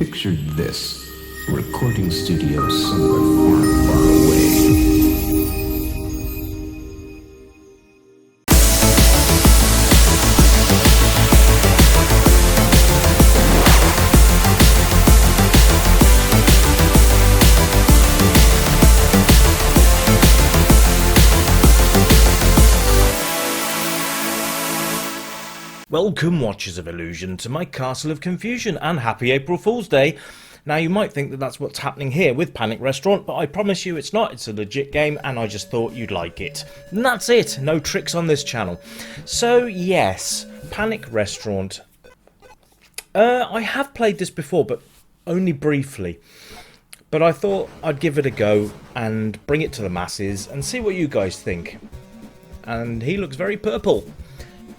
Picture this. A recording studio somewhere far, far away. Welcome, Watchers of Illusion, to my Castle of Confusion, and happy April Fool's Day. Now, you might think that that's what's happening here with Panic Restaurant, but I promise you it's not. It's a legit game, and I just thought you'd like it. And that's it. No tricks on this channel. So, yes, Panic Restaurant. I have played this before, but only briefly. But I thought I'd give it a go and bring it to the masses and see what you guys think. And he looks very purple.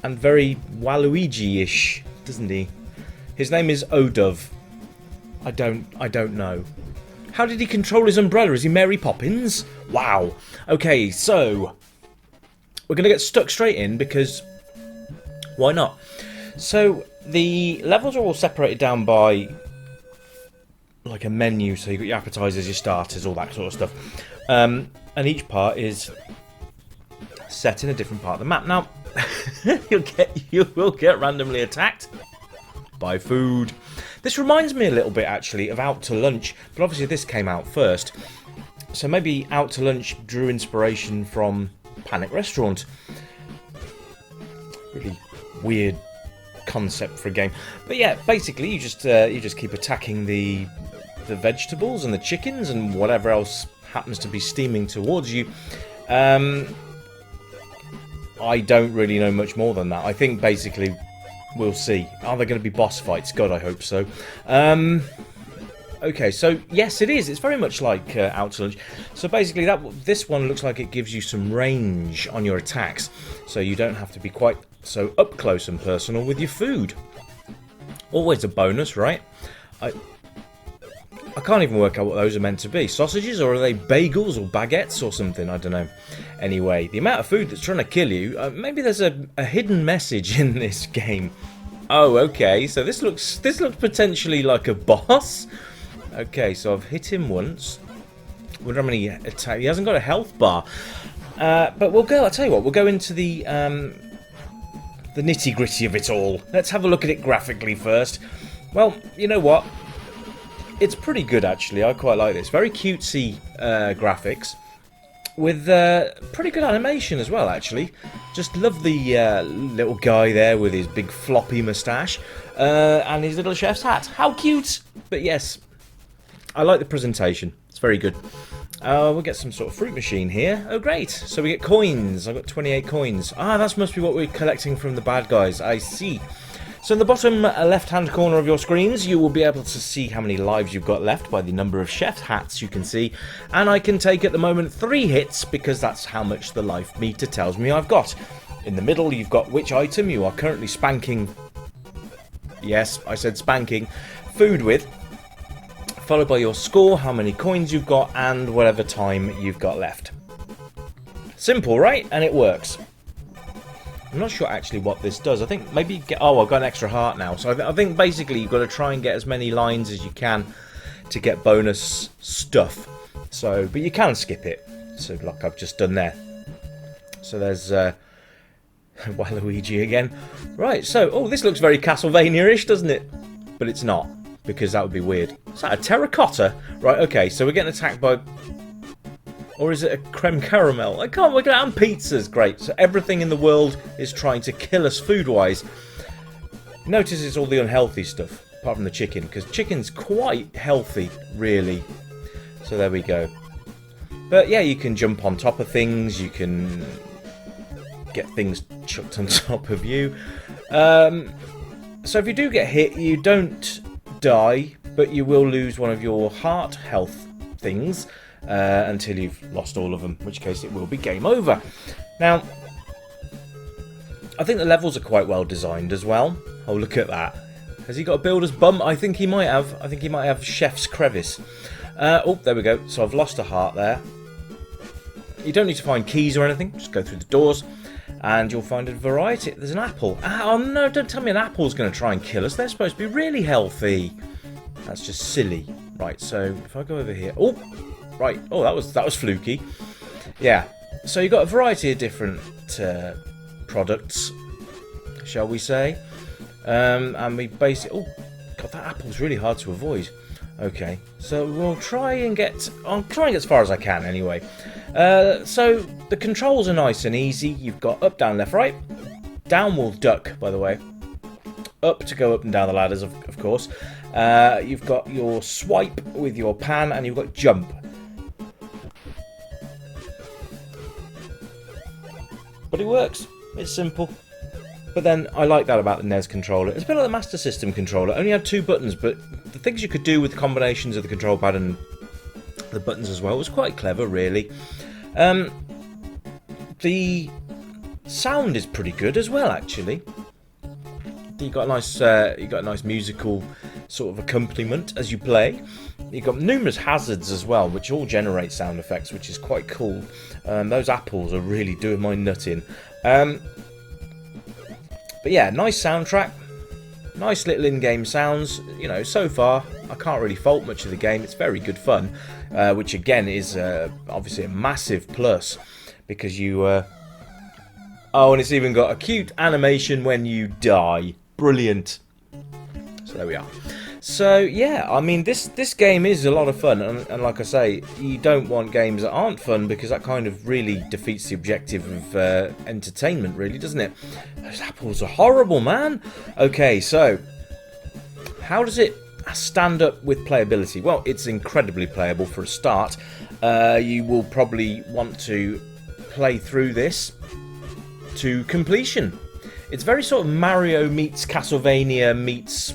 And very Waluigi-ish, doesn't he? His name is Odove. I don't know. How did he control his umbrella? Is he Mary Poppins? Wow. Okay, so we're going to get stuck straight in because why not? So the levels are all separated down by like a menu. So you've got your appetizers, your starters, all that sort of stuff. And each part is set in a different part of the map. Now, you will get randomly attacked by food. This reminds me a little bit actually of Out to Lunch, but obviously this came out first. So maybe Out to Lunch drew inspiration from Panic Restaurant. Really weird concept for a game. But yeah, basically you just keep attacking the vegetables and the chickens and whatever else happens to be steaming towards you. I don't really know much more than that. I think basically we'll see. Are there going to be boss fights? God, I hope so. Okay, so yes, it is. It's very much like Out to Lunch. So basically, this one looks like it gives you some range on your attacks, so you don't have to be quite so up close and personal with your food. Always a bonus, right? I can't even work out what those are meant to be. Sausages, or are they bagels or baguettes or something? I don't know. Anyway, the amount of food that's trying to kill you, maybe there's a hidden message in this game. Oh, okay, so this looks potentially like a boss. Okay, so I've hit him once. Wonder how many attacks. He hasn't got a health bar. But we'll go, I'll tell you what, we'll go into the nitty-gritty of it all. Let's have a look at it graphically first. Well, you know what? It's pretty good, actually. I quite like this. Very cutesy graphics. With pretty good animation as well, actually. Just love the little guy there with his big floppy moustache. And his little chef's hat. How cute! But yes, I like the presentation. It's very good. We'll get some sort of fruit machine here. Oh, great. So we get coins. I've got 28 coins. Ah, that must be what we're collecting from the bad guys. I see. So in the bottom left-hand corner of your screens, you will be able to see how many lives you've got left by the number of chef's hats you can see. And I can take at the moment 3 hits because that's how much the life meter tells me I've got. In the middle, you've got which item you are currently spanking. Yes, I said spanking. Food with. Followed by your score, how many coins you've got, and whatever time you've got left. Simple, right? And it works. I'm not sure actually what this does. I think maybe I've got an extra heart now. So I think basically you've got to try and get as many lines as you can to get bonus stuff. So, but you can skip it. So like I've just done there. So there's Waluigi again. Right, so, this looks very Castlevania-ish, doesn't it? But it's not, because that would be weird. Is that a terracotta? Right, okay, so we're getting attacked by... Or is it a creme caramel? I can't work it out. And pizzas, great. So everything in the world is trying to kill us food-wise. Notice it's all the unhealthy stuff, apart from the chicken, because chicken's quite healthy, really. So there we go. But yeah, you can jump on top of things. You can get things chucked on top of you. So if you do get hit, you don't die, but you will lose one of your heart health things. Until you've lost all of them, in which case it will be game over. Now, I think the levels are quite well designed as well. Oh, look at that. Has he got a builder's bum? I think he might have. I think he might have chef's crevice. Oh, there we go. So I've lost a heart there. You don't need to find keys or anything. Just go through the doors and you'll find a variety. There's an apple. Oh no, don't tell me an apple's going to try and kill us. They're supposed to be really healthy. That's just silly. Right, so if I go over here... Oh! Right. Oh, that was fluky. Yeah. So you've got a variety of different products, shall we say. And we basically... Oh, God, that apple's really hard to avoid. Okay. So we'll try and get... I'll try and get as far as I can, anyway. So the controls are nice and easy. You've got up, down, left, right. Down will duck, by the way. Up to go up and down the ladders, of course. You've got your swipe with your pan, and you've got jump. But it works. It's simple. But then I like that about the NES controller. It's a bit like the Master System controller. It only had 2 buttons, but the things you could do with the combinations of the control pad and the buttons as well was quite clever, really. The sound is pretty good as well, actually. You got a nice musical sort of accompaniment as you play. You've got numerous hazards as well, which all generate sound effects, which is quite cool. Those apples are really doing my nut in. But yeah, nice soundtrack, nice little in-game sounds. You know, so far I can't really fault much of the game. It's very good fun, which again is obviously a massive plus because you. Oh, and it's even got a cute animation when you die. Brilliant. So there we are. So yeah, I mean this game is a lot of fun, and like I say, you don't want games that aren't fun because that kind of really defeats the objective of entertainment, really, doesn't it? Those apples are horrible, man. Okay, so how does it stand up with playability? Well, it's incredibly playable for a start. You will probably want to play through this to completion. It's very sort of Mario meets Castlevania meets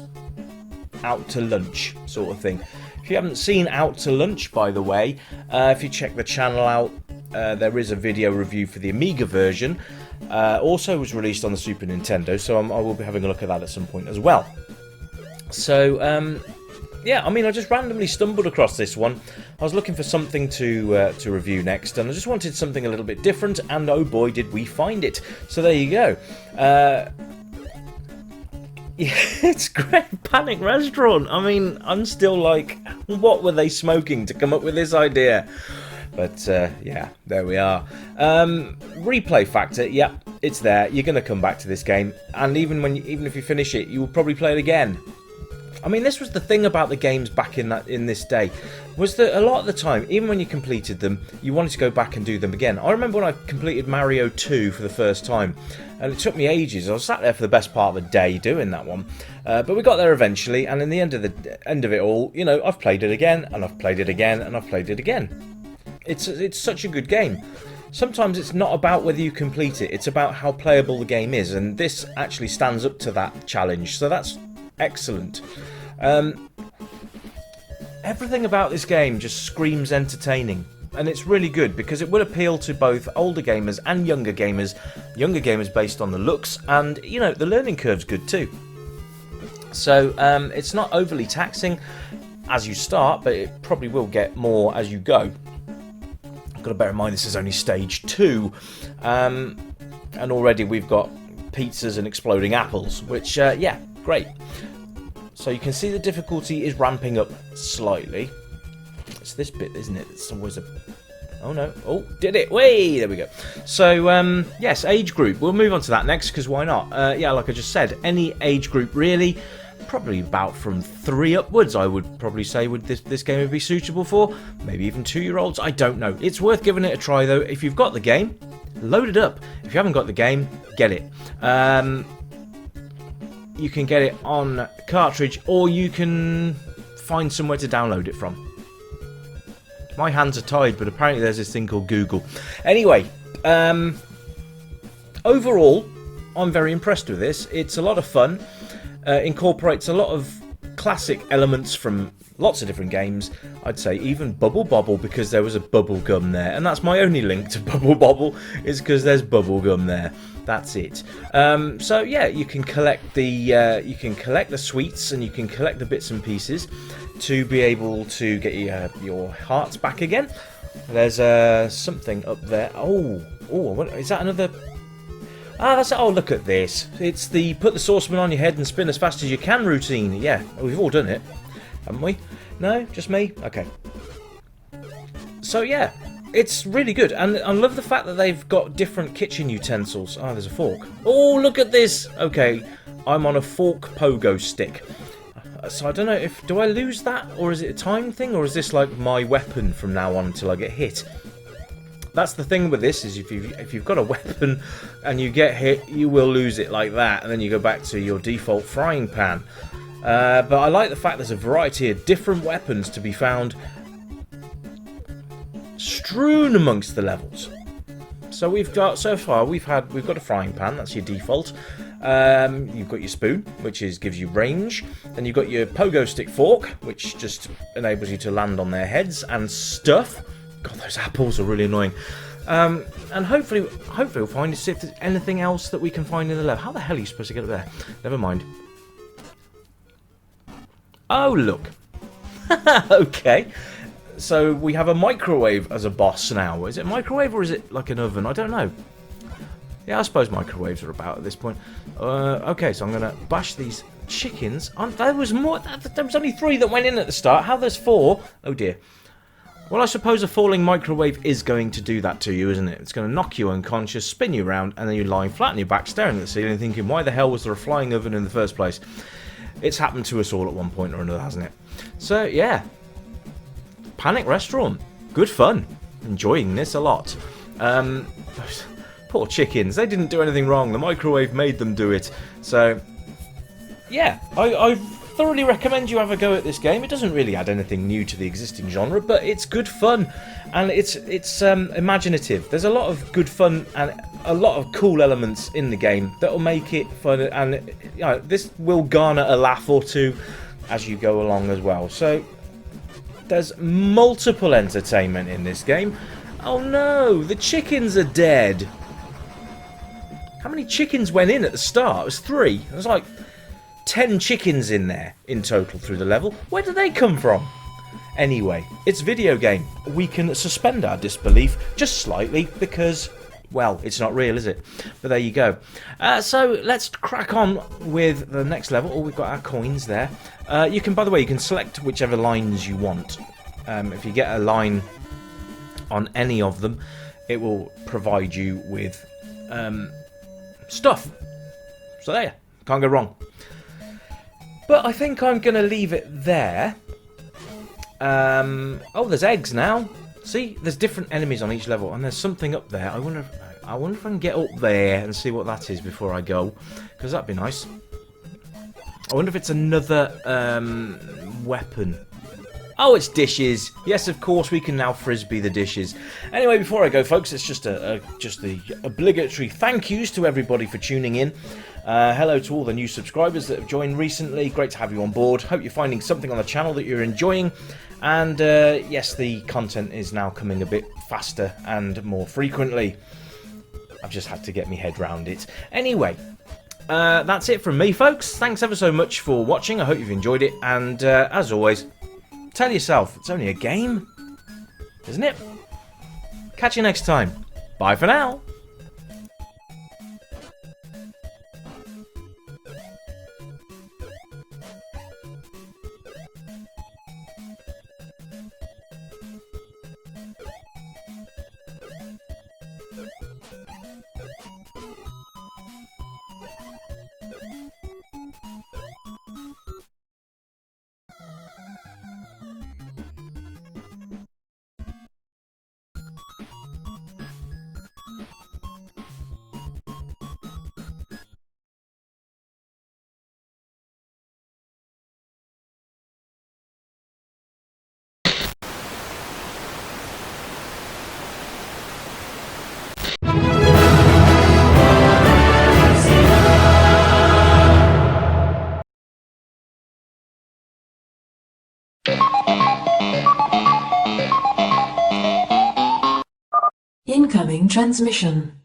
Out to Lunch sort of thing. If you haven't seen Out to Lunch, by the way, if you check the channel out, there is a video review for the Amiga version. Also was released on the Super Nintendo, so I will be having a look at that at some point as well. So yeah, I mean, I just randomly stumbled across this one. I was looking for something to review next, and I just wanted something a little bit different, and oh boy, did we find it. So there you go. Yeah, it's great. Panic Restaurant. I mean, I'm still like, what were they smoking to come up with this idea? But yeah, there we are. Replay factor, yeah, it's there. You're going to come back to this game, and even if you finish it, you will probably play it again. I mean, this was the thing about the games back in this day, was that a lot of the time, even when you completed them, you wanted to go back and do them again. I remember when I completed Mario 2 for the first time, and it took me ages. I was sat there for the best part of the day doing that one, but we got there eventually. And in the end of it all, you know, I've played it again, and I've played it again, and I've played it again. It's such a good game. Sometimes it's not about whether you complete it; it's about how playable the game is, and this actually stands up to that challenge. So that's excellent. Everything about this game just screams entertaining, and it's really good because it will appeal to both older gamers and younger gamers. Younger gamers based on the looks, and you know, the learning curve's good too. So it's not overly taxing as you start, but it probably will get more as you go. I've got to bear in mind this is only stage 2, and already we've got pizzas and exploding apples, which yeah, great. So you can see the difficulty is ramping up slightly. It's this bit, isn't it? It's always a... Oh no. Oh, did it. Way! There we go. So, yes, age group. We'll move on to that next, because why not? Yeah, like I just said, any age group really. Probably about from 3 upwards, I would probably say would this game would be suitable for. Maybe even 2-year-olds. I don't know. It's worth giving it a try, though. If you've got the game, load it up. If you haven't got the game, get it. You can get it on cartridge, or you can find somewhere to download it from. My hands are tied, but apparently there's this thing called Google. Anyway, overall, I'm very impressed with this. It's a lot of fun. Incorporates a lot of classic elements from lots of different games. I'd say even Bubble Bobble, because there was a bubble gum there, and that's my only link to Bubble Bobble, is because there's bubble gum there. That's it. So yeah, you can collect the sweets, and you can collect the bits and pieces to be able to get your hearts back again. There's something up there. Oh, what, is that another? Ah, that's it. Oh, look at this. It's the put the saucepan on your head and spin as fast as you can routine. Yeah, we've all done it. haven't we? No, just me? Okay. So yeah, it's really good, and I love the fact that they've got different kitchen utensils. Oh, there's a fork. Oh, look at this! Okay, I'm on a fork pogo stick. So I don't know if... do I lose that? Or is it a time thing? Or is this like my weapon from now on until I get hit? That's the thing with this, is if you've got a weapon and you get hit, you will lose it like that, and then you go back to your default frying pan. But I like the fact there's a variety of different weapons to be found strewn amongst the levels. So we've got, so far, we've got a frying pan, that's your default. You've got your spoon, which gives you range. Then you've got your pogo stick fork, which just enables you to land on their heads and stuff. God, those apples are really annoying. And hopefully we'll find see if there's anything else that we can find in the level. How the hell are you supposed to get up there? Never mind. Oh, look. Okay. So we have a microwave as a boss now. Is it a microwave or is it like an oven? I don't know. Yeah, I suppose microwaves are about at this point. Okay, so I'm going to bash these chickens. There was more. There was only 3 that went in at the start. How there's 4? Oh dear. Well, I suppose a falling microwave is going to do that to you, isn't it? It's going to knock you unconscious, spin you around, and then you're lying flat on your back, staring at the ceiling, thinking, why the hell was there a flying oven in the first place? It's happened to us all at one point or another, hasn't it? So, yeah. Panic Restaurant. Good fun. Enjoying this a lot. Poor chickens. They didn't do anything wrong. The microwave made them do it. So, yeah. I thoroughly recommend you have a go at this game. It doesn't really add anything new to the existing genre, but it's good fun, and it's imaginative. There's a lot of good fun and a lot of cool elements in the game that will make it fun, and you know, this will garner a laugh or two as you go along as well. So there's multiple entertainment in this game. Oh no, the chickens are dead. How many chickens went in at the start? It was 3. It was like 10 chickens in there in total through the level. Where did they come from? Anyway, it's a video game. We can suspend our disbelief just slightly because, well, it's not real, is it? But there you go. So let's crack on with the next level. Oh, we've got our coins there. You can, by the way, you can select whichever lines you want. If you get a line on any of them, it will provide you with stuff. So there, can't go wrong. But I think I'm going to leave it there. Oh, there's eggs now. See, there's different enemies on each level, and there's something up there. I wonder if I can get up there and see what that is before I go, because that'd be nice. I wonder if it's another weapon. Oh, it's dishes. Yes, of course, we can now frisbee the dishes. Anyway, before I go, folks, it's just the obligatory thank yous to everybody for tuning in. Hello to all the new subscribers that have joined recently. Great to have you on board. Hope you're finding something on the channel that you're enjoying. And yes, the content is now coming a bit faster and more frequently. I've just had to get my head round it. Anyway, that's it from me, folks. Thanks ever so much for watching. I hope you've enjoyed it. And as always, tell yourself it's only a game, isn't it? Catch you next time. Bye for now. Incoming transmission.